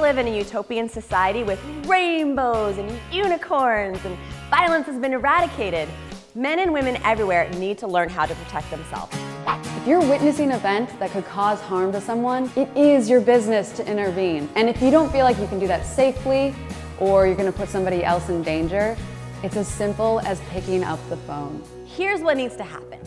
live in a utopian society with rainbows and unicorns and violence has been eradicated. Men and women everywhere need to learn how to protect themselves. If you're witnessing an event that could cause harm to someone, it is your business to intervene. And if you don't feel like you can do that safely or you're going to put somebody else in danger, it's as simple as picking up the phone. Here's what needs to happen.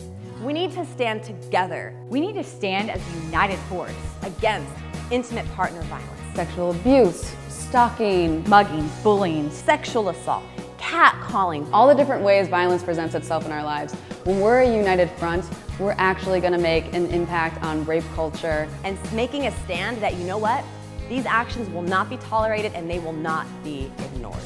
We need to stand together. We need to stand as a united force against intimate partner violence, sexual abuse, stalking, mugging, bullying, sexual assault, catcalling. All the different ways violence presents itself in our lives. When we're a united front, we're actually going to make an impact on rape culture. And making a stand that, you know what, these actions will not be tolerated and they will not be ignored.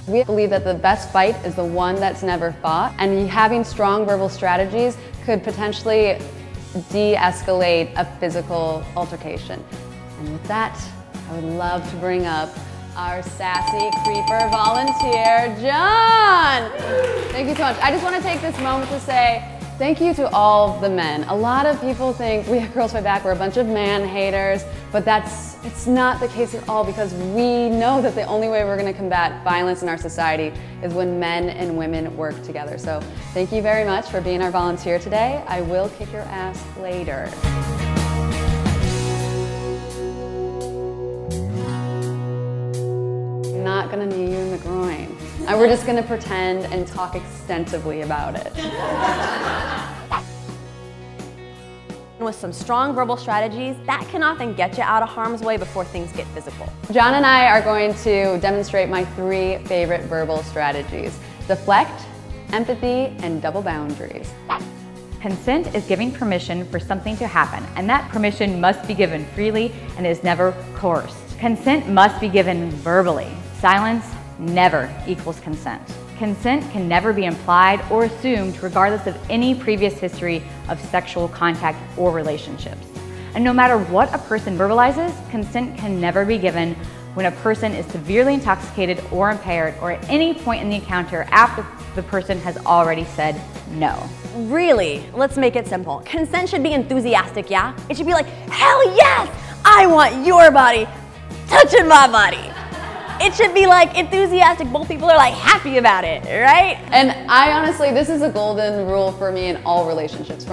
We believe that the best fight is the one that's never fought, and having strong verbal strategies could potentially de-escalate a physical altercation. And with that, I would love to bring up our sassy creeper volunteer, John! Thank you so much. I just want to take this moment to say thank you to all the men. A lot of people think we at Girls Fight Back, we're a bunch of man haters, but it's not the case at all, because we know that the only way we're going to combat violence in our society is when men and women work together. So thank you very much for being our volunteer today. I will kick your ass later. I'm not going to knee you in the groin. And we're just going to pretend and talk extensively about it. With some strong verbal strategies, that can often get you out of harm's way before things get physical. John and I are going to demonstrate my 3 favorite verbal strategies: deflect, empathy, and double boundaries. Consent is giving permission for something to happen, and that permission must be given freely and is never coerced. Consent must be given verbally. Silence never equals consent. Consent can never be implied or assumed regardless of any previous history of sexual contact or relationships. And no matter what a person verbalizes, consent can never be given when a person is severely intoxicated or impaired, or at any point in the encounter after the person has already said no. Really, let's make it simple. Consent should be enthusiastic, yeah? It should be like, hell yes, I want your body touching my body. It should be like enthusiastic, both people are like happy about it, right? And I honestly, this is a golden rule for me in all relationships,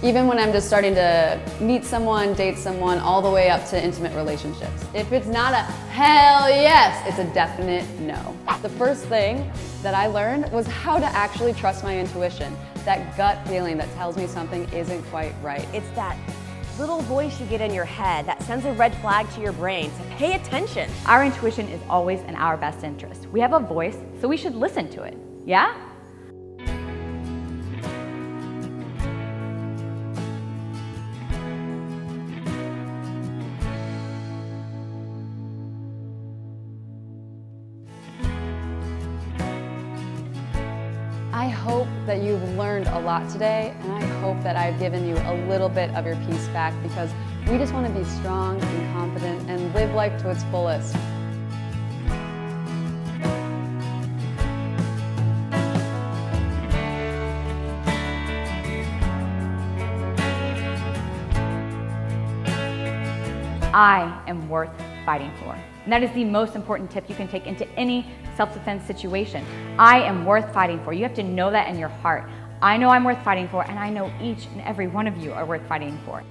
even when I'm just starting to meet someone, date someone, all the way up to intimate relationships. If it's not a hell yes, it's a definite no. The first thing that I learned was how to actually trust my intuition, that gut feeling that tells me something isn't quite right. It's that little voice you get in your head that sends a red flag to your brain to pay attention. Our intuition is always in our best interest. We have a voice, so we should listen to it, yeah? I hope that you've learned a lot today, and I hope that I've given you a little bit of your peace back, because we just want to be strong and confident and live life to its fullest. I am worth fighting for. And that is the most important tip you can take into any self-defense situation. I am worth fighting for. You have to know that in your heart. I know I'm worth fighting for, and I know each and every one of you are worth fighting for.